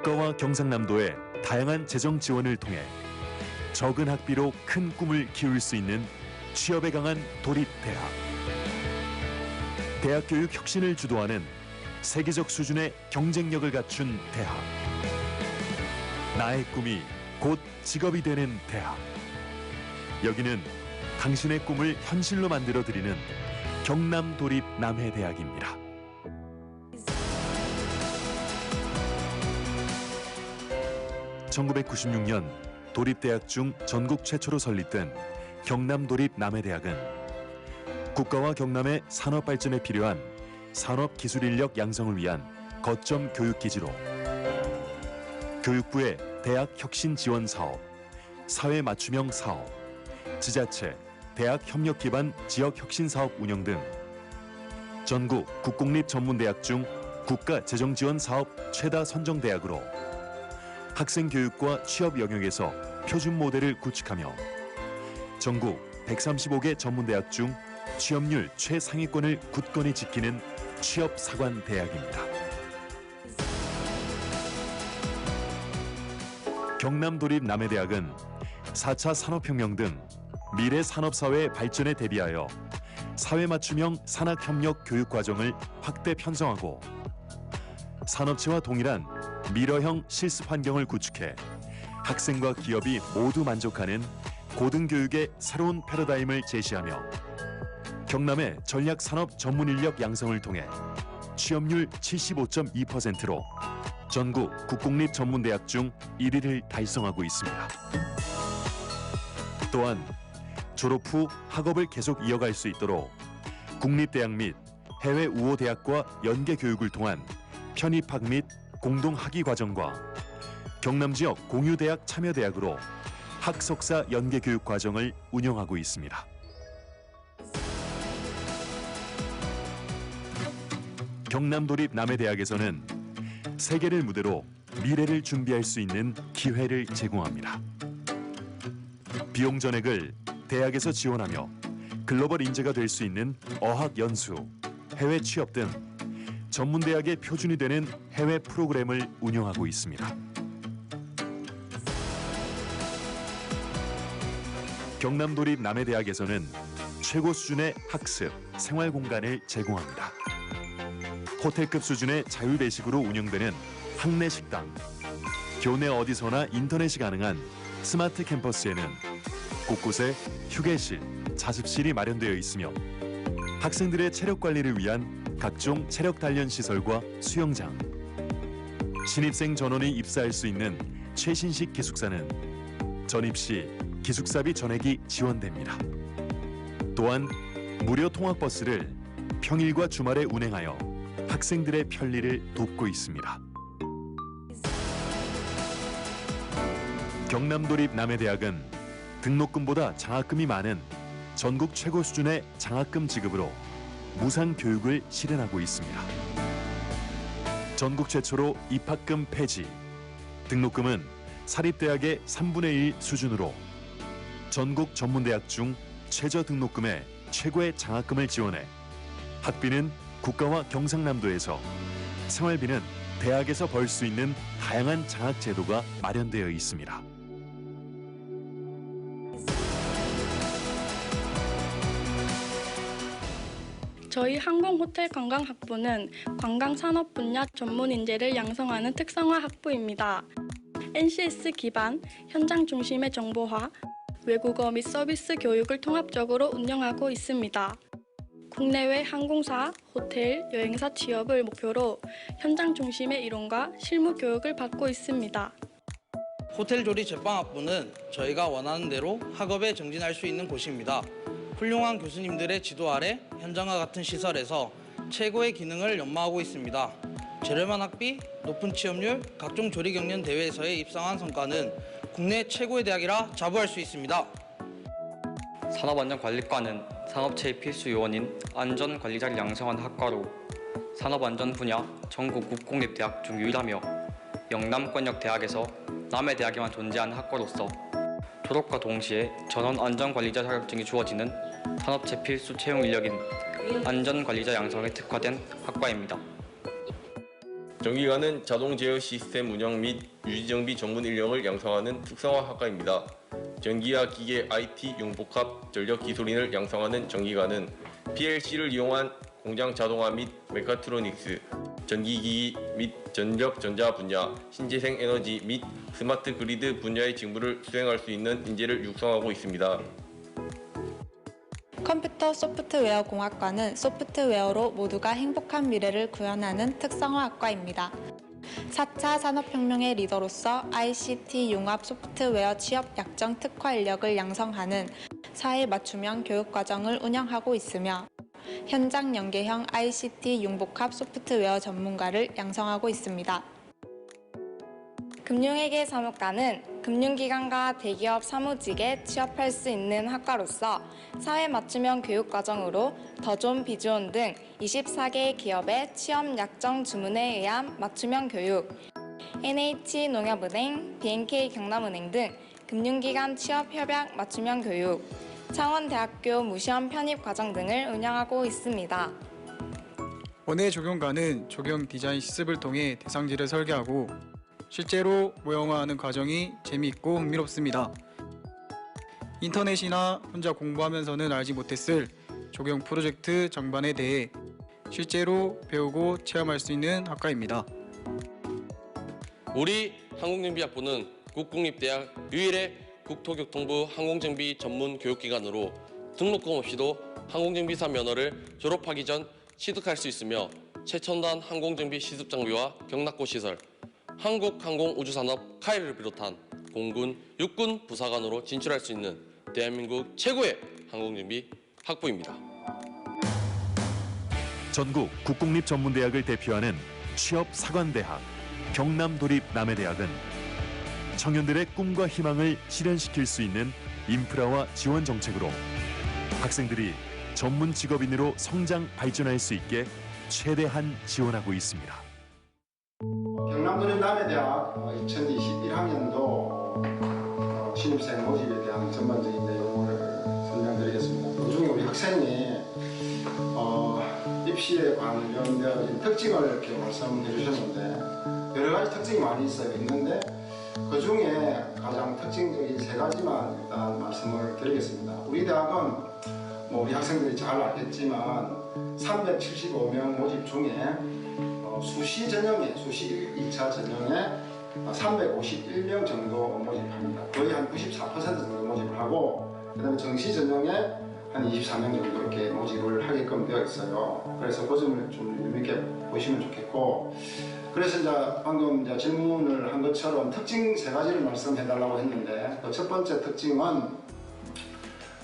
국가와 경상남도의 다양한 재정 지원을 통해 적은 학비로 큰 꿈을 키울 수 있는 취업에 강한 도립대학. 대학 교육 혁신을 주도하는 세계적 수준의 경쟁력을 갖춘 대학. 나의 꿈이 곧 직업이 되는 대학. 여기는 당신의 꿈을 현실로 만들어드리는 경남도립남해대학입니다. (1996년) 도립대학 중 전국 최초로 설립된 경남도립남해대학은 국가와 경남의 산업 발전에 필요한 산업 기술 인력 양성을 위한 거점 교육기지로 교육부의 대학 혁신 지원 사업, 사회 맞춤형 사업, 지자체, 대학 협력 기반 지역 혁신 사업 운영 등 전국 국공립 전문대학 중 국가 재정 지원 사업 최다 선정 대학으로 학생 교육과 취업 영역에서 표준 모델을 구축하며 전국 135개 전문대학 중 취업률 최상위권을 굳건히 지키는 취업사관 대학입니다. 경남도립남해대학은 4차 산업혁명 등 미래 산업사회의 발전에 대비하여 사회 맞춤형 산학협력 교육과정을 확대 편성하고 산업체와 동일한 미러형 실습 환경을 구축해 학생과 기업이 모두 만족하는 고등교육의 새로운 패러다임을 제시하며 경남의 전략산업 전문 인력 양성을 통해 취업률 75.2%로 전국 국공립 전문대학 중 1위를 달성하고 있습니다. 또한 졸업 후 학업을 계속 이어갈 수 있도록 국립대학 및 해외 우호대학과 연계 교육을 통한 편입학 및 공동학위 과정과 경남 지역 공유대학 참여대학으로 학석사 연계 교육 과정을 운영하고 있습니다. 경남도립남해대학에서는 세계를 무대로 미래를 준비할 수 있는 기회를 제공합니다. 비용 전액을 대학에서 지원하며 글로벌 인재가 될 수 있는 어학 연수, 해외 취업 등 전문대학의 표준이 되는 해외 프로그램을 운영하고 있습니다. 경남도립남해대학에서는 최고 수준의 학습, 생활 공간을 제공합니다. 호텔급 수준의 자율배식으로 운영되는 학내 식당, 교내 어디서나 인터넷이 가능한 스마트 캠퍼스에는 곳곳에 휴게실, 자습실이 마련되어 있으며 학생들의 체력 관리를 위한 각종 체력 단련 시설과 수영장, 신입생 전원이 입사할 수 있는 최신식 기숙사는 전입 시 기숙사비 전액이 지원됩니다. 또한 무료 통학버스를 평일과 주말에 운행하여 학생들의 편리를 돕고 있습니다. 경남도립남해대학은 등록금보다 장학금이 많은 전국 최고 수준의 장학금 지급으로 무상 교육을 실현하고 있습니다. 전국 최초로 입학금 폐지, 등록금은 사립대학의 3분의 1 수준으로 전국 전문대학 중 최저 등록금의 최고의 장학금을 지원해 학비는 국가와 경상남도에서, 생활비는 대학에서 벌 수 있는 다양한 장학 제도가 마련되어 있습니다. 저희 항공호텔관광학부는 관광산업 분야 전문 인재를 양성하는 특성화 학부입니다. NCS 기반, 현장 중심의 정보화, 외국어 및 서비스 교육을 통합적으로 운영하고 있습니다. 국내외 항공사, 호텔, 여행사 취업을 목표로 현장 중심의 이론과 실무 교육을 받고 있습니다. 호텔조리제빵학부는 저희가 원하는 대로 학업에 정진할 수 있는 곳입니다. 훌륭한 교수님들의 지도 아래 현장과 같은 시설에서 최고의 기능을 연마하고 있습니다. 저렴한 학비, 높은 취업률, 각종 조리 경연 대회에서의 입상한 성과는 국내 최고의 대학이라 자부할 수 있습니다. 산업안전관리과는 산업체의 필수 요원인 안전관리자를 양성하는 학과로 산업안전 분야 전국 국공립대학 중 유일하며 영남권역 대학에서 남해대학에만 존재하는 학과로서 졸업과 동시에 전원안전관리자 자격증이 주어지는 산업체 필수 채용 인력인 안전관리자 양성에 특화된 학과입니다. 정기관은 자동 제어 시스템 운영 및 유지 정비 전문 인력을 양성하는 특성화 학과입니다. 전기와 기계, IT, 융복합, 전력 기술인을 양성하는 전기관은 PLC를 이용한 공장 자동화 및 메카트로닉스, 전기기기 및 전력 전자 분야, 신재생 에너지 및 스마트 그리드 분야의 직무를 수행할 수 있는 인재를 육성하고 있습니다. 컴퓨터 소프트웨어 공학과는 소프트웨어로 모두가 행복한 미래를 구현하는 특성화 학과입니다. 4차 산업혁명의 리더로서 ICT 융합 소프트웨어 취업 약정 특화 인력을 양성하는 사회 맞춤형 교육과정을 운영하고 있으며 현장 연계형 ICT 융복합 소프트웨어 전문가를 양성하고 있습니다. 금융회계 사무과는 금융기관과 대기업 사무직에 취업할 수 있는 학과로서 사회 맞춤형 교육과정으로 더존, 비존 등 24개의 기업의 취업 약정 주문에 의한 맞춤형 교육, NH농협은행, BNK 경남은행 등 금융기관 취업 협약 맞춤형 교육, 창원대학교 무시험 편입 과정 등을 운영하고 있습니다. 원예 조경과는 조경 디자인 실습을 통해 대상지를 설계하고 실제로 모형화하는 과정이 재미있고 흥미롭습니다. 인터넷이나 혼자 공부하면서는 알지 못했을 조경 프로젝트 전반에 대해 실제로 배우고 체험할 수 있는 학과입니다. 우리 항공정비학부는 국공립대학 유일의 국토교통부 항공정비 전문 교육기관으로 등록금 없이도 항공정비사 면허를 졸업하기 전 취득할 수 있으며 최첨단 항공정비 시습장비와 경락고 시설, 한국항공우주산업 카이를 비롯한 공군, 육군 부사관으로 진출할 수 있는 대한민국 최고의 항공정비 학부입니다. 전국 국공립 전문대학을 대표하는 취업 사관대학 경남도립남해대학은 청년들의 꿈과 희망을 실현시킬 수 있는 인프라와 지원 정책으로 학생들이 전문 직업인으로 성장 발전할 수 있게 최대한 지원하고 있습니다. 경남도립남해대학 2021학년도 신입생 모집에 대한 전반적인 내용을 설명드리겠습니다. 그중에 우리 학생이 입시에 관련되어진 특징을 이렇게 말씀해 주셨는데 여러 가지 특징이 많이 있는데 그 중에 가장 특징적인 세 가지만 일단 말씀을 드리겠습니다. 우리 대학은 우리 학생들이 잘 알겠지만 375명 모집 중에 수시 전형에, 수시 1차 전형에 351명 정도 모집합니다. 거의 한 94% 정도 모집을 하고 그 다음에 정시 전형에 한 24명 정도 이렇게 모집을 하게끔 되어 있어요. 그래서 그 점을 좀 유의있게 보시면 좋겠고, 그래서 이제 방금 이제 질문을 한 것처럼 특징 세 가지를 말씀해 달라고 했는데 그 첫 번째 특징은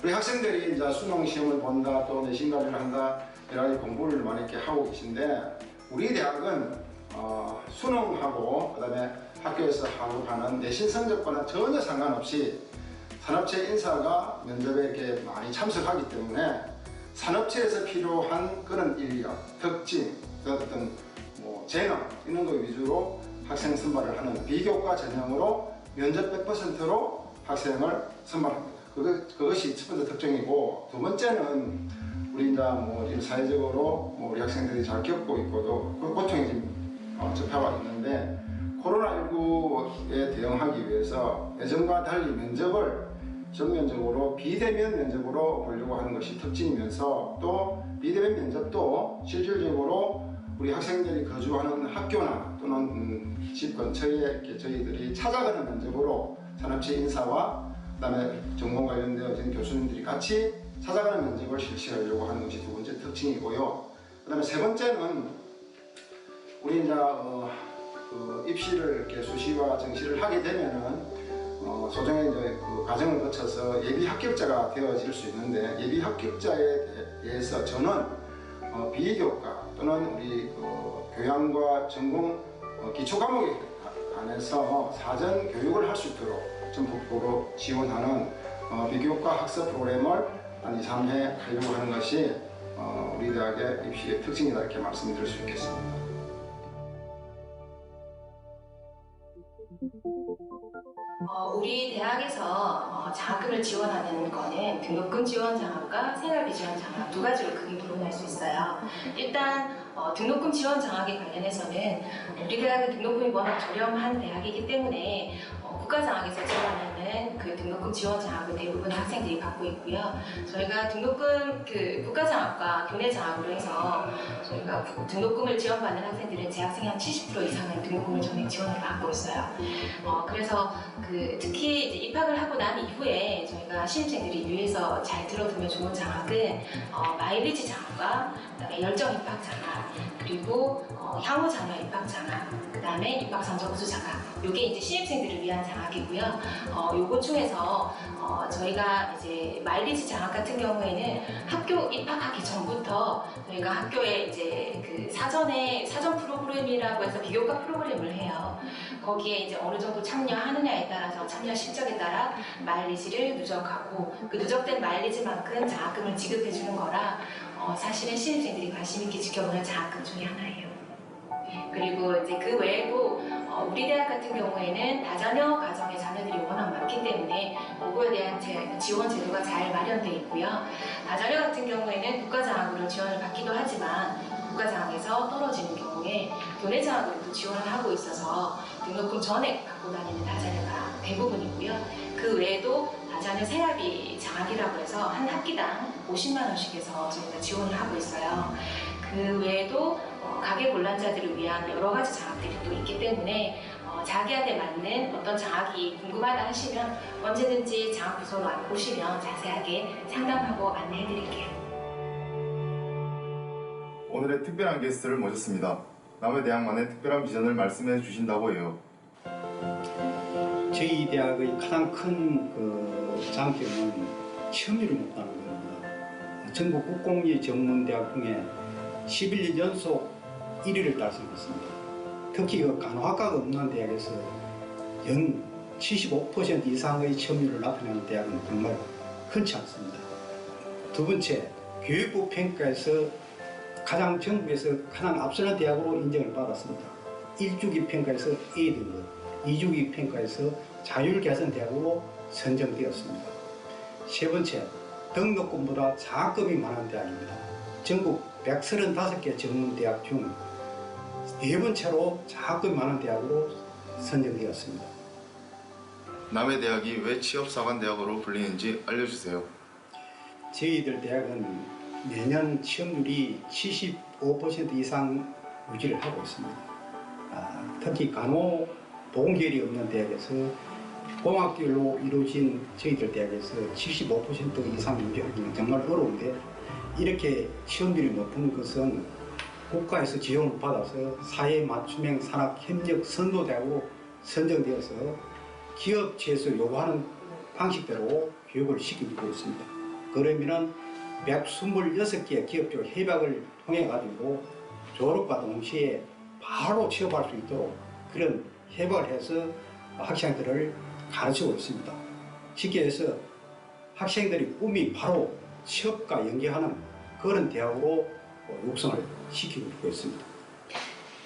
우리 학생들이 이제 수능 시험을 본다 또 내신 관리를 한다 여러 가지 공부를 많이 이렇게 하고 계신데 우리 대학은 수능하고 그다음에 학교에서 하는 내신 성적과는 전혀 상관없이 산업체 인사가 면접에 이렇게 많이 참석하기 때문에 산업체에서 필요한 그런 인력, 특징, 어떤 재능 이런 거 위주로 학생 선발을 하는 비교과 전형으로 면접 100%로 학생을 선발합니다. 그것이 첫 번째 특징이고, 두 번째는 우리 이제 사회적으로 우리 학생들이 잘 겪고 있고도 그 고통이 지금 접해와 있는데 코로나19에 대응하기 위해서 예전과 달리 면접을 전면적으로 비대면 면접으로 보려고 하는 것이 특징이면서 또 비대면 면접도 실질적으로 우리 학생들이 거주하는 학교나 또는 집 근처에 이렇게 저희들이 찾아가는 면접으로 산업체 인사와 그다음에 전공 관련되어진 교수님들이 같이 찾아가는 면접을 실시하려고 하는 것이 두 번째 특징이고요. 그다음에 세 번째는 우리 이제 입시를 이렇게 수시와 정시를 하게 되면은 소정의 이제 그 과정을 거쳐서 예비 합격자가 되어질 수 있는데 예비 합격자에 대해서 저는 비교과 또는 우리 교양과 전공 기초 과목에 관해서 사전 교육을 할 수 있도록 전국적으로 지원하는 비교과 학습 프로그램을 한 2, 3회 하려고 하는 것이 우리 대학의 입시의 특징이다 이렇게 말씀드릴 수 있겠습니다. 우리 대학에서 장학금을 지원하는 거는 등록금 지원 장학과 생활비 지원 장학 두 가지로 크게 구분할 수 있어요. 일단 등록금 지원 장학에 관련해서는 우리 대학은 등록금이 워낙 저렴한 대학이기 때문에 국가장학에서 지원하는 그 등록금 지원 장학을 대부분 학생들이 받고 있고요. 저희가 등록금 국가장학과 교내장학으로 해서 저희가 등록금을 지원받는 학생들은 재학생의 한 70% 이상은 등록금을 전액 지원을 받고 있어요. 그래서 특히 이제 입학을 하고 난 이후에 저희가 신입생들이 유의해서 잘 들어두면 좋은 장학은 마일리지 장학과 그다음에 열정 입학 장학, 그리고 향후 자녀 입학 장학, 그다음에 입학 성적 우수 장학. 이게 이제 신입생들을 위한 장학이고요. 요거 중에서 저희가 이제 마일리지 장학 같은 경우에는 학교 입학하기 전부터 저희가 학교에 이제 그 사전 프로그램이라고 해서 비교과 프로그램을 해요. 거기에 이제 어느 정도 참여하느냐에 따라서 참여 실적에 따라 마일리지를 누적하고 그 누적된 마일리지만큼 장학금을 지급해 주는 거라 사실은 신입생들이 관심 있게 지켜보는 장학금 중에 하나예요. 그리고 이제 그 외에도 우리 대학 같은 경우에는 다자녀 가정의 자녀들이 워낙 많기 때문에 그거에 대한 지원 제도가 잘 마련되어 있고요. 다자녀 같은 경우에는 국가장학으로 지원을 받기도 하지만 국가장학에서 떨어지는 경우에 교내장학으로도 지원을 하고 있어서 등록금 전액 받고 다니는 다자녀가 대부분이고요. 그 외에도 다자녀 생활비 장학이라고 해서 한 학기당 50만 원씩 해서 저희가 지원을 하고 있어요. 그 외에도 가계곤란자들을 위한 여러 가지 장학들이 또 있기 때문에 자기한테 맞는 어떤 장학이 궁금하다 하시면 언제든지 장학부서로 오시면 자세하게 상담하고 안내해드릴게요. 오늘의 특별한 게스트를 모셨습니다. 남해대학만의 특별한 비전을 말씀해 주신다고 해요. 저희 대학의 가장 큰 장점은 취업률이 높다는 겁니다. 전국 국공립 전문대학 중에 11년 연속 1위를 달성했습니다. 특히 간호학과가 없는 대학에서 연 75% 이상의 취업률을 나타내는 대학은 정말 흔치 않습니다. 두 번째, 교육부 평가에서 전국에서 가장 앞서는 대학으로 인정을 받았습니다. 1주기 평가에서 A등급, 2주기 평가에서 자율개선대학으로 선정되었습니다. 세 번째, 등록금보다 장학금이 많은 대학입니다. 전국 135개 전문대학 중 4번째로 장학금이 많은 대학으로 선정되었습니다. 남해대학이 왜 취업사관대학으로 불리는지 알려주세요. 저희들 대학은 매년 취업률이 75% 이상 유지를 하고 있습니다. 특히 보건계열이 없는 대학에서 공학계열로 이루어진 저희들 대학에서 75% 이상 유지하기는 정말 어려운데 이렇게 취업률이 높은 것은 국가에서 지원을 받아서 사회 맞춤형 산학협력 선도대학으로 선정되어서 기업체에서 요구하는 방식대로 교육을 시키고 있습니다. 그러면은 126개 기업적 협약을 통해 가지고 졸업과 동시에 바로 취업할 수 있도록 그런 협약을 해서 학생들을 가르치고 있습니다. 쉽게 해서 학생들이 꿈이 바로 취업과 연계하는 그런 대학으로 육성을 시키고 있습니다.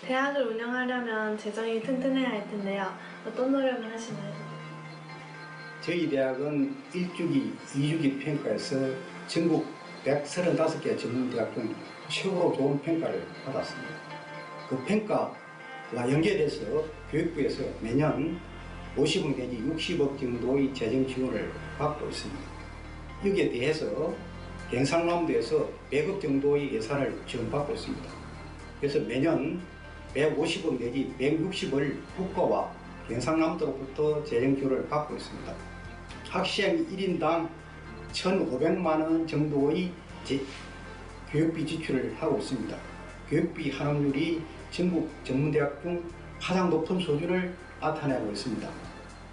대학을 운영하려면 재정이 튼튼해야 할 텐데요. 어떤 노력을 하시나요? 저희 대학은 1주기, 2주기 평가에서 전국 135개 전문대학 중 최고로 좋은 평가를 받았습니다. 그 평가와 연계돼서 교육부에서 매년 50억 내지 60억 정도의 재정 지원을 받고 있습니다. 여기에 대해서 경상남도에서 100억 정도의 예산을 지원받고 있습니다. 그래서 매년 150억 내지 160을 국가와 경상남도로부터 재정 지원을 받고 있습니다. 학생 1인당 1,500만 원 정도의 교육비 지출을 하고 있습니다. 교육비 환원율이 전국 전문대학 중 가장 높은 수준을 나타내고 있습니다.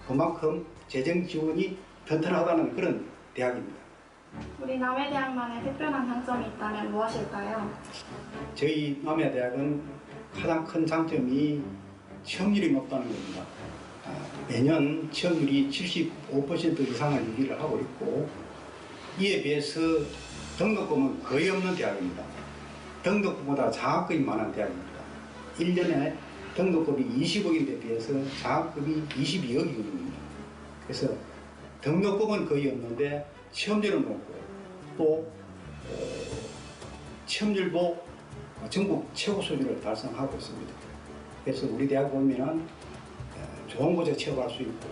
그만큼 재정 지원이 튼튼하다는 그런 대학입니다. 우리 남해대학만의 특별한 장점이 있다면 무엇일까요? 저희 남해대학은 가장 큰 장점이 취업률이 높다는 겁니다. 매년 취업률이 75% 이상을 유지를 하고 있고 이에 비해서 등록금은 거의 없는 대학입니다. 등록금보다 장학금이 많은 대학입니다. 1년에 등록금이 20억인데 비해서 장학금이 22억이거든요. 그래서 등록금은 거의 없는데 취업률은 높고 또 취업률도 전국 최고 수준을 달성하고 있습니다. 그래서 우리 대학 보면은 좋은 곳에 취업할 수 있고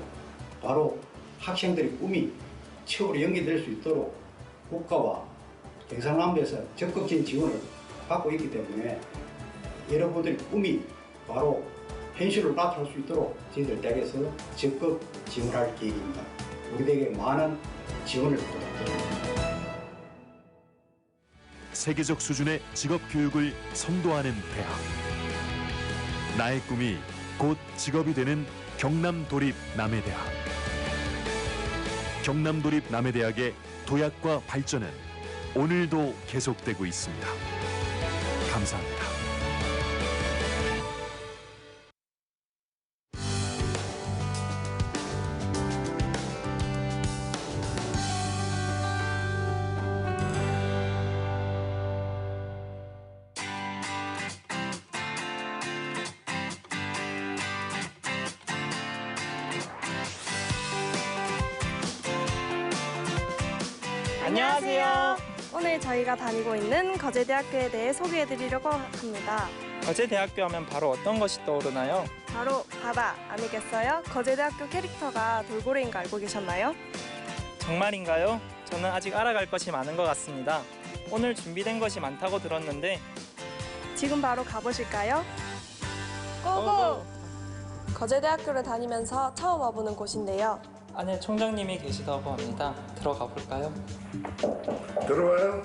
바로 학생들의 꿈이 취업으로 연계될 수 있도록 국가와 경상남도에서 적극적인 지원을 받고 있기 때문에 여러분들의 꿈이 바로 현실로 나타날 수 있도록 저희들 대학에서 적극 지원할 계획입니다. 우리 대학에 많은 지원을 부탁드립니다. 세계적 수준의 직업 교육을 선도하는 대학. 나의 꿈이 곧 직업이 되는 경남도립 남해대학. 경남도립 남해대학의 도약과 발전은 오늘도 계속되고 있습니다. 감사합니다. 안녕하세요. 오늘 저희가 다니고 있는 거제대학교에 대해 소개해드리려고 합니다. 거제대학교 하면 바로 어떤 것이 떠오르나요? 바로 바다 아니겠어요? 거제대학교 캐릭터가 돌고래인 거 알고 계셨나요? 정말인가요? 저는 아직 알아갈 것이 많은 것 같습니다. 오늘 준비된 것이 많다고 들었는데 지금 바로 가보실까요? 고고! 거제대학교를 다니면서 처음 와보는 곳인데요. 안에 총장님이 계시다고 합니다. 들어가 볼까요? 들어와요.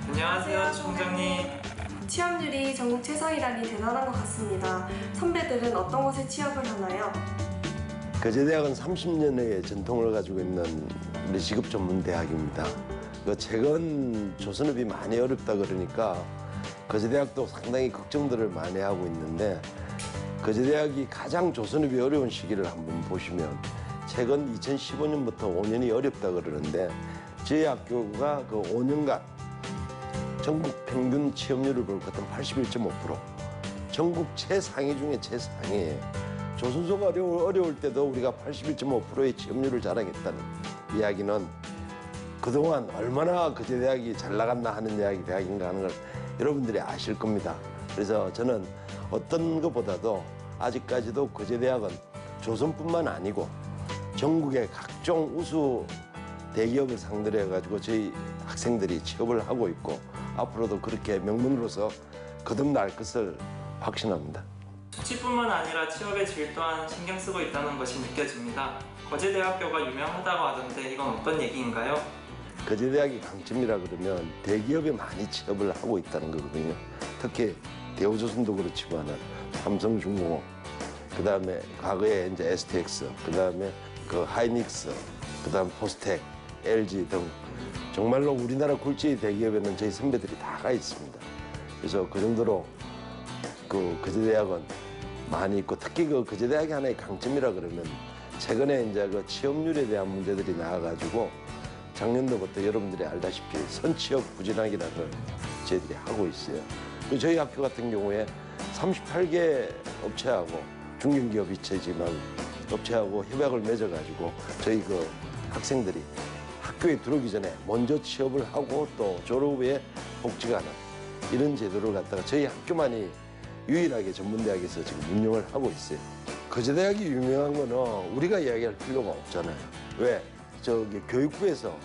안녕하세요, 총장님. 취업률이 전국 최상이라니 대단한 것 같습니다. 선배들은 어떤 곳에 취업을 하나요? 거제대학은 30년의 전통을 가지고 있는 우리 직업 전문 대학입니다. 최근 조선업이 많이 어렵다 그러니까 거제대학도 상당히 걱정들을 많이 하고 있는데 거제대학이 가장 조선업이 어려운 시기를 한번 보시면 최근 2015년부터 5년이 어렵다 그러는데 저희 학교가 그 5년간 전국 평균 취업률을 볼 것 같으면 81.5%, 전국 최상위 중에 최상위예요. 조선소가 어려울 때도 우리가 81.5%의 취업률을 자랑했다는 이야기는 그동안 얼마나 거제대학이 잘 나갔나 하는 대학인가 하는 걸 여러분들이 아실 겁니다. 그래서 저는 어떤 것보다도 아직까지도 거제대학은 조선뿐만 아니고 전국의 각종 우수 대기업을 상대로 해가지고 저희 학생들이 취업을 하고 있고 앞으로도 그렇게 명문으로서 거듭날 것을 확신합니다. 수치뿐만 아니라 취업의 질 또한 신경 쓰고 있다는 것이 느껴집니다. 거제대학교가 유명하다고 하던데 이건 어떤 얘기인가요? 거제대학의 강점이라 그러면 대기업에 많이 취업을 하고 있다는 거거든요. 특히 대우조선도 그렇지만은 삼성중공업, 그 다음에 과거에 이제 STX, 그 다음에 그 하이닉스, 그 다음 포스텍, LG 등 정말로 우리나라 굴지 대기업에는 저희 선배들이 다 가 있습니다. 그래서 그 정도로 그 거제대학은 많이 있고 특히 그 거제대학의 하나의 강점이라 그러면 최근에 이제 그 취업률에 대한 문제들이 나와가지고 작년도부터 여러분들이 알다시피 선취업 부진학이라는 저희들이 하고 있어요. 저희 학교 같은 경우에 38개 업체하고 중견기업 이체지만 업체하고 협약을 맺어가지고 저희 그 학생들이 학교에 들어오기 전에 먼저 취업을 하고 또 졸업 후에 복직하는 이런 제도를 갖다가 저희 학교만이 유일하게 전문대학에서 지금 운영을 하고 있어요. 거제대학이 유명한 거는 우리가 이야기할 필요가 없잖아요. 왜? 저기 교육부에서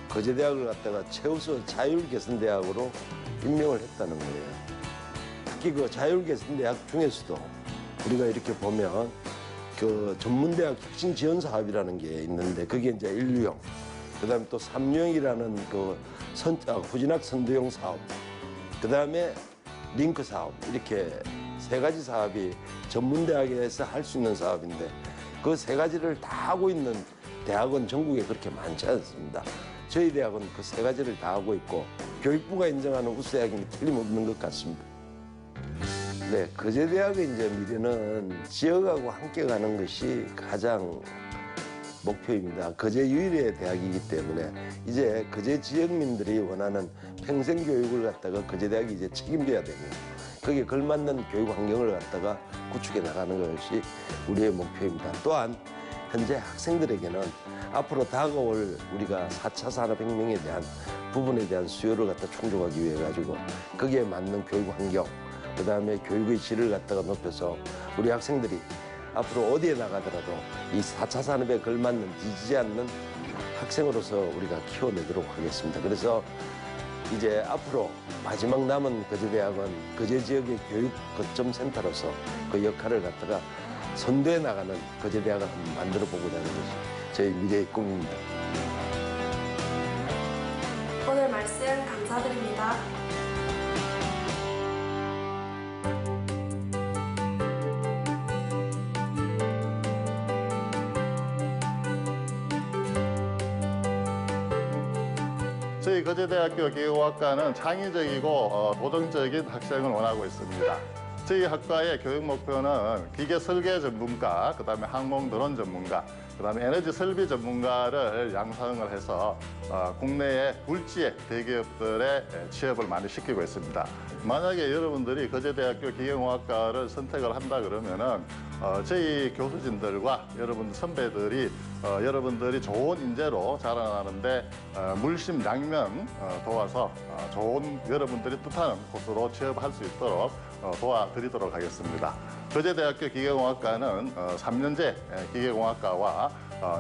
거제대학을 갖다가 최우수 자율개선대학으로 임명을 했다는 거예요. 특히 그 자율개선대학 중에서도 우리가 이렇게 보면 그 전문대학 혁신지원사업이라는 게 있는데 그게 이제 1유형, 그 다음에 또 3유형이라는 그 후진학 선도형 사업, 그 다음에 링크 사업, 이렇게 세 가지 사업이 전문대학에서 할 수 있는 사업인데 그 세 가지를 다 하고 있는 대학은 전국에 그렇게 많지 않습니다. 저희 대학은 그 세 가지를 다 하고 있고 교육부가 인정하는 우수대학임이 틀림없는 것 같습니다. 네, 거제대학의 이제 미래는 지역하고 함께 가는 것이 가장 목표입니다. 거제 유일의 대학이기 때문에 이제 거제 지역민들이 원하는 평생 교육을 갖다가 거제대학이 이제 책임져야 되고 거기에 걸맞는 교육 환경을 갖다가 구축해 나가는 것이 우리의 목표입니다. 또한 현재 학생들에게는 앞으로 다가올 우리가 4차 산업혁명에 대한 부분에 대한 수요를 갖다 충족하기 위해 가지고 거기에 맞는 교육 환경, 그다음에 교육의 질을 갖다가 높여서 우리 학생들이 앞으로 어디에 나가더라도 이 4차 산업에 걸맞는 뒤지지 않는 학생으로서 우리가 키워내도록 하겠습니다. 그래서 이제 앞으로 마지막 남은 거제대학은 거제 지역의 교육 거점 센터로서 그 역할을 갖다가 선도해 나가는 거제대학을 한번 만들어 보고자 하는 것이 저희 미래의 꿈입니다. 오늘 말씀 감사드립니다. 저희 거제대학교 기계공학과는 창의적이고 도전적인 학생을 원하고 있습니다. 저희 학과의 교육 목표는 기계 설계 전문가, 그다음에 항공 드론 전문가, 그다음에 에너지 설비 전문가를 양성을 해서 국내의 굴지의 대기업들의 취업을 많이 시키고 있습니다. 만약에 여러분들이 거제대학교 기계공학과를 선택을 한다 그러면은 저희 교수진들과 여러분 선배들이 여러분들이 좋은 인재로 자라나는데 물심양면 도와서 좋은 여러분들이 뜻하는 곳으로 취업할 수 있도록 도와드리도록 하겠습니다. 거제대학교 기계공학과는 3년제 기계공학과와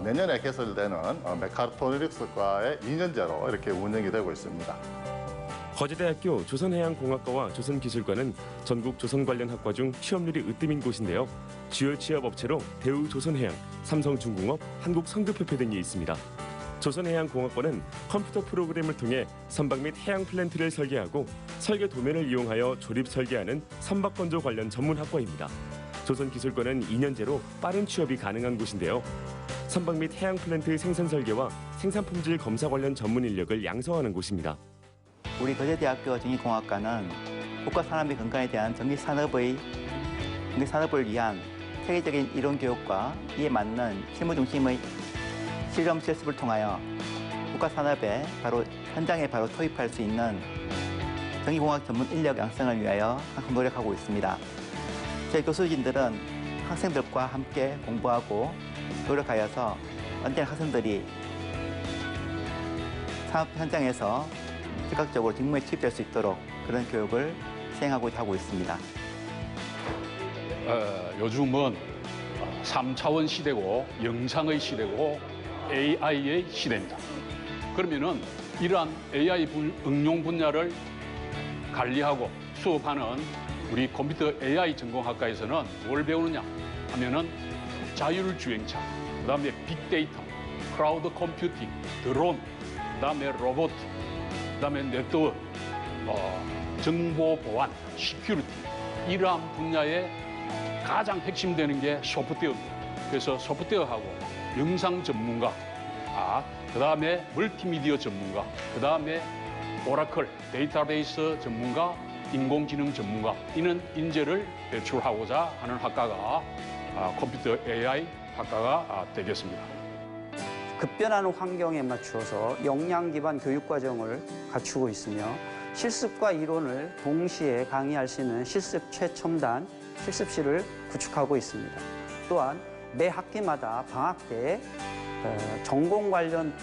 내년에 개설되는 메카트로닉스과의 2년제로 이렇게 운영이 되고 있습니다. 거제대학교 조선해양공학과와 조선기술과는 전국 조선 관련 학과 중 취업률이 으뜸인 곳인데요. 주요 취업업체로 대우조선해양, 삼성중공업, 한국성급협회 등이 있습니다. 조선해양공학과는 컴퓨터 프로그램을 통해 선박 및 해양 플랜트를 설계하고 설계 도면을 이용하여 조립 설계하는 선박건조 관련 전문 학과입니다. 조선기술과는 2년제로 빠른 취업이 가능한 곳인데요. 선박 및 해양 플랜트 생산 설계와 생산 품질 검사 관련 전문 인력을 양성하는 곳입니다. 우리 거제대학교 전기공학과는 국가 산업의 건강에 대한 전기산업을 위한 세계적인 이론 교육과 이에 맞는 실무 중심의 실험 실습을 통하여 국가 산업에 현장에 바로 투입할 수 있는 전기공학 전문 인력 양성을 위하여 항상 노력하고 있습니다. 저희 교수진들은 학생들과 함께 공부하고 노력하여서 언제나 학생들이 산업 현장에서 즉각적으로 직무에 투입될 수 있도록 그런 교육을 시행하고 있습니다. 요즘은 3차원 시대고 영상의 시대고 AI의 시대입니다. 그러면은 이러한 AI 응용 분야를 관리하고 수업하는 우리 컴퓨터 AI 전공학과에서는 뭘 배우느냐 하면은 자율주행차, 그다음에 빅데이터, 클라우드 컴퓨팅, 드론, 그다음에 로봇, 그다음에 네트워크, 정보 보안, 시큐리티 이러한 분야에 가장 핵심되는 게 소프트웨어입니다. 그래서 소프트웨어하고 영상 전문가, 그다음에 멀티미디어 전문가, 그다음에 오라클 데이터베이스 전문가, 인공지능 전문가 이런 인재를 배출하고자 하는 학과가 컴퓨터 AI 학과가 되겠습니다. 급변하는 환경에 맞추어서 역량 기반 교육 과정을 갖추고 있으며 실습과 이론을 동시에 강의할 수 있는 실습 최첨단 실습실을 구축하고 있습니다. 또한 매 학기마다 방학 때 전공 관련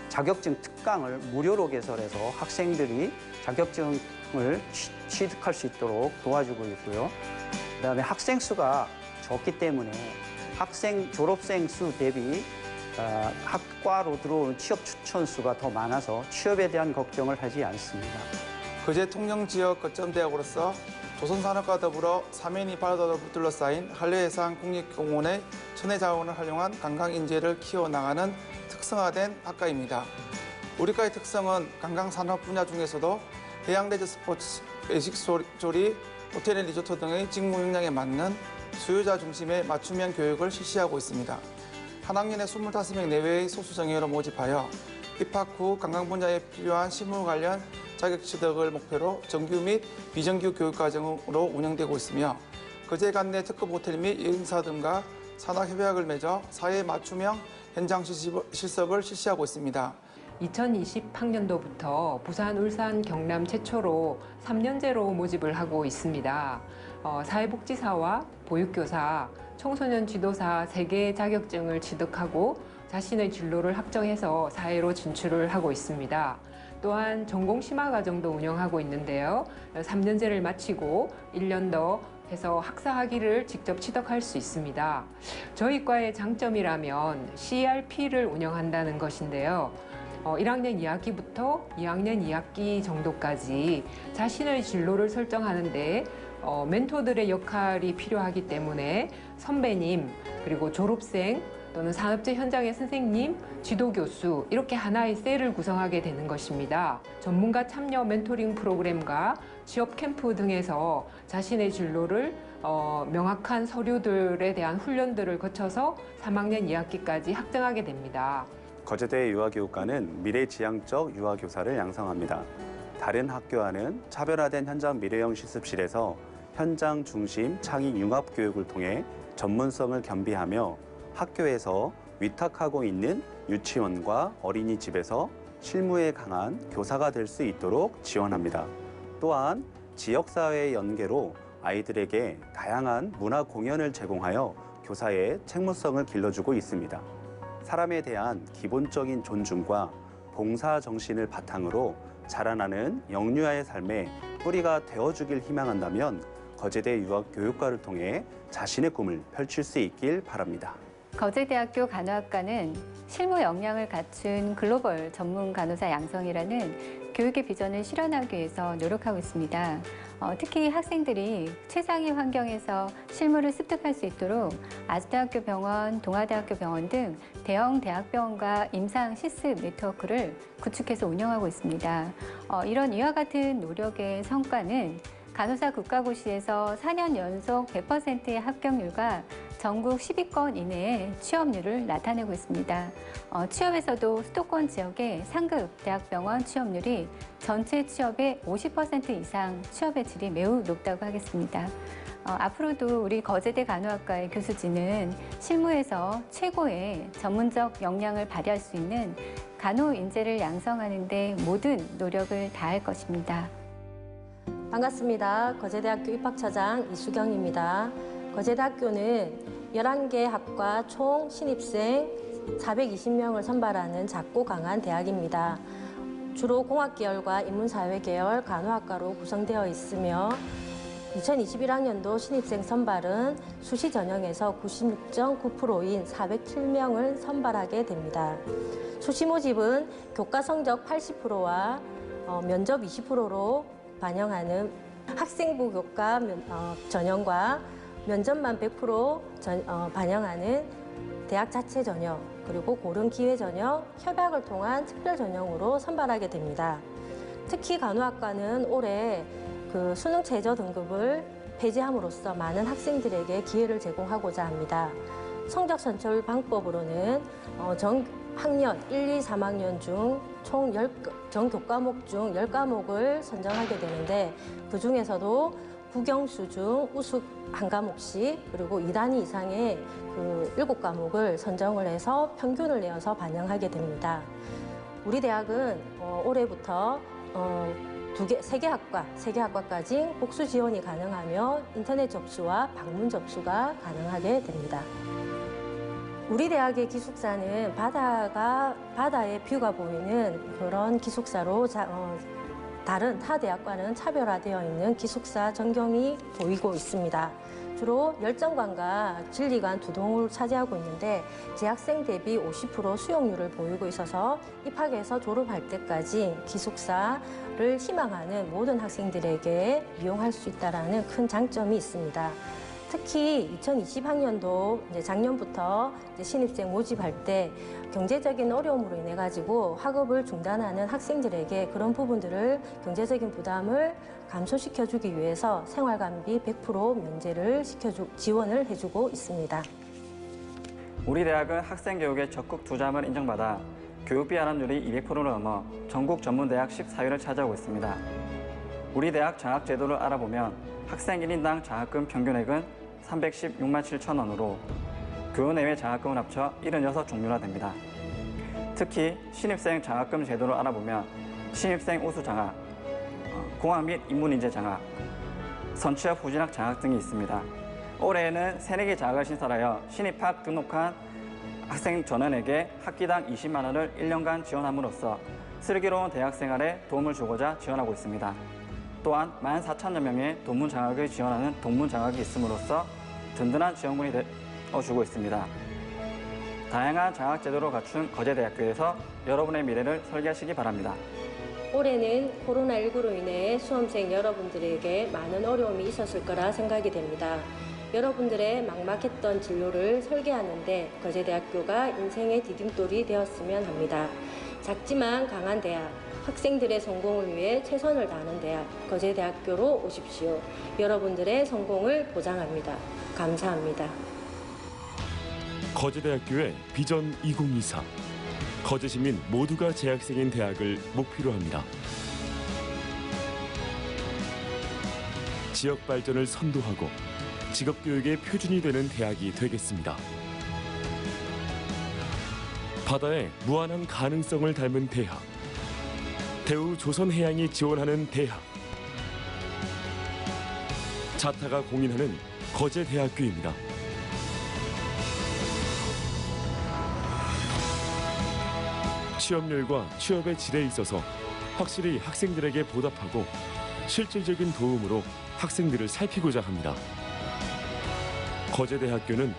자격증 특강을 무료로 개설해서 학생들이 자격증을 취득할 수 있도록 도와주고 있고요. 그다음에 학생 수가 적기 때문에 학생 졸업생 수 대비 학과로 들어오는 취업 추천 수가 더 많아서 취업에 대한 걱정을 하지 않습니다. 거제 통영지역 거점대학으로서 조선산업과 더불어 사면이 바다로 둘러싸인 한려해상 국립공원의 천혜자원을 활용한 관광인재를 키워나가는 특성화된 학과입니다. 우리 과의 특성은 관광산업 분야 중에서도 해양레저 스포츠, 외식조리, 호텔 앤 리조트 등의 직무 역량에 맞는 수요자 중심의 맞춤형 교육을 실시하고 있습니다. 한 학년에 25명 내외의 소수 정예로 모집하여 입학 후 관광 분야에 필요한 실무 관련 자격 취득을 목표로 정규 및 비정규 교육과정으로 운영되고 있으며 거제 관내 특급 호텔 및 여행사 등과 산학협약을 맺어 사회 맞춤형 현장 실습을 실시하고 있습니다. 2020학년도부터 부산, 울산, 경남 최초로 3년제로 모집을 하고 있습니다. 사회복지사와 보육교사, 청소년 지도사 3개의 자격증을 취득하고 자신의 진로를 확정해서 사회로 진출을 하고 있습니다. 또한 전공 심화 과정도 운영하고 있는데요. 3년제를 마치고 1년 더 해서 학사학위를 직접 취득할 수 있습니다. 저희 과의 장점이라면 CRP를 운영한다는 것인데요. 1학년 2학기부터 2학년 2학기 정도까지 자신의 진로를 설정하는데 멘토들의 역할이 필요하기 때문에 선배님, 그리고 졸업생, 또는 산업재 현장의 선생님, 지도교수 이렇게 하나의 셀을 구성하게 되는 것입니다. 전문가 참여 멘토링 프로그램과 취업 캠프 등에서 자신의 진로를 명확한 서류들에 대한 훈련들을 거쳐서 3학년 2학기까지 학정하게 됩니다. 거제대 유아교육과는 미래지향적 유아교사를 양성합니다. 다른 학교와는 차별화된 현장 미래형 실습실에서 현장 중심 창의 융합 교육을 통해 전문성을 겸비하며 학교에서 위탁하고 있는 유치원과 어린이집에서 실무에 강한 교사가 될 수 있도록 지원합니다. 또한 지역사회의 연계로 아이들에게 다양한 문화 공연을 제공하여 교사의 책무성을 길러주고 있습니다. 사람에 대한 기본적인 존중과 봉사 정신을 바탕으로 자라나는 영유아의 삶에 뿌리가 되어주길 희망한다면 거제대 유아교육과를 통해 자신의 꿈을 펼칠 수 있길 바랍니다. 거제대학교 간호학과는 실무 역량을 갖춘 글로벌 전문 간호사 양성이라는 교육의 비전을 실현하기 위해서 노력하고 있습니다. 특히 학생들이 최상의 환경에서 실무를 습득할 수 있도록 아주대학교 병원, 동아대학교 병원 등 대형 대학병원과 임상 실습 네트워크를 구축해서 운영하고 있습니다. 이런 이와 같은 노력의 성과는 간호사 국가고시에서 4년 연속 100%의 합격률과 전국 10위권 이내의 취업률을 나타내고 있습니다. 취업에서도 수도권 지역의 상급 대학병원 취업률이 전체 취업의 50% 이상 취업의 질이 매우 높다고 하겠습니다. 앞으로도 우리 거제대 간호학과의 교수진은 실무에서 최고의 전문적 역량을 발휘할 수 있는 간호 인재를 양성하는 데 모든 노력을 다할 것입니다. 반갑습니다. 거제대학교 입학처장 이수경입니다. 거제대학교는 11개 학과 총 신입생 420명을 선발하는 작고 강한 대학입니다. 주로 공학계열과 인문사회계열 간호학과로 구성되어 있으며 2021학년도 신입생 선발은 수시 전형에서 96.9%인 407명을 선발하게 됩니다. 수시 모집은 교과 성적 80%와 면접 20%로 반영하는 학생부 교과 전형과 면접만 100% 반영하는 대학 자체 전형, 그리고 고른 기회 전형, 협약을 통한 특별 전형으로 선발하게 됩니다. 특히 간호학과는 올해 수능 최저 등급을 폐지함으로써 많은 학생들에게 기회를 제공하고자 합니다. 성적 선출 방법으로는 학년 1, 2, 3학년 중 총 전교과목 중 10과목을 선정하게 되는데 그중에서도 국영수 중 우수 1과목씩 그리고 2단위 이상의 7과목을 선정을 해서 평균을 내어서 반영하게 됩니다. 우리 대학은 올해부터 3개 학과까지 복수 지원이 가능하며 인터넷 접수와 방문 접수가 가능하게 됩니다. 우리 대학의 기숙사는 바다의 뷰가 보이는 그런 기숙사로 다른 타 대학과는 차별화되어 있는 기숙사 전경이 보이고 있습니다. 주로 열정관과 진리관 두 동을 차지하고 있는데 재학생 대비 50% 수용률을 보이고 있어서 입학해서 졸업할 때까지 기숙사를 희망하는 모든 학생들에게 이용할 수 있다는 큰 장점이 있습니다. 특히 2020학년도 작년부터 신입생 모집할 때 경제적인 어려움으로 인해 가지고 학업을 중단하는 학생들에게 그런 부분들을 경제적인 부담을 감소시켜주기 위해서 생활관비 100% 면제를 지원을 해주고 있습니다. 우리 대학은 학생교육에 적극 투자함을 인정받아 교육비 할인율이 200%를 넘어 전국 전문대학 14위를 차지하고 있습니다. 우리 대학 장학제도를 알아보면 학생 1인당 장학금 평균액은 316만 7천 원으로 교원외외 장학금을 합쳐 76종류나 됩니다. 특히 신입생 장학금 제도를 알아보면 신입생 우수 장학, 공학 및 인문인재 장학, 선취업 후진학 장학 등이 있습니다. 올해에는 새내기 장학을 신설하여 신입학 등록한 학생 전원에게 학기당 20만 원을 1년간 지원함으로써 슬기로운 대학생활에 도움을 주고자 지원하고 있습니다. 또한 14,000여 명의 동문 장학을 지원하는 동문 장학이 있음으로써 든든한 지원군이 되어주고 있습니다. 다양한 장학 제도를 갖춘 거제대학교에서 여러분의 미래를 설계하시기 바랍니다. 올해는 코로나19로 인해 수험생 여러분들에게 많은 어려움이 있었을 거라 생각이 됩니다. 여러분들의 막막했던 진로를 설계하는데 거제대학교가 인생의 디딤돌이 되었으면 합니다. 작지만 강한 대학, 학생들의 성공을 위해 최선을 다하는 대학, 거제대학교로 오십시오. 여러분들의 성공을 보장합니다. 감사합니다. 거제대학교의 비전 2024. 거제 시민 모두가 재학생인 대학을 목표로 합니다. 지역 발전을 선도하고 직업교육의 표준이 되는 대학이 되겠습니다. 바다의 무한한 가능성을 닮은 대학. 대우 조선해양이 지원하는 대학. 자타가 공인하는 거제대학교입니다. 취업률과 취업의 질에 있어서 확실히 학생들에게 보답하고 실질적인 도움으로 학생들을 살피고자 합니다. 거제대학교는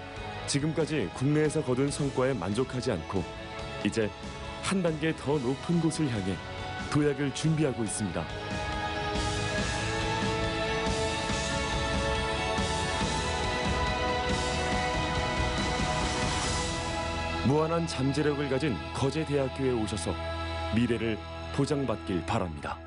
지금까지 국내에서 거둔 성과에 만족하지 않고 이제 한 단계 더 높은 곳을 향해 도약을 준비하고 있습니다. 무한한 잠재력을 가진 거제대학교에 오셔서 미래를 보장받길 바랍니다.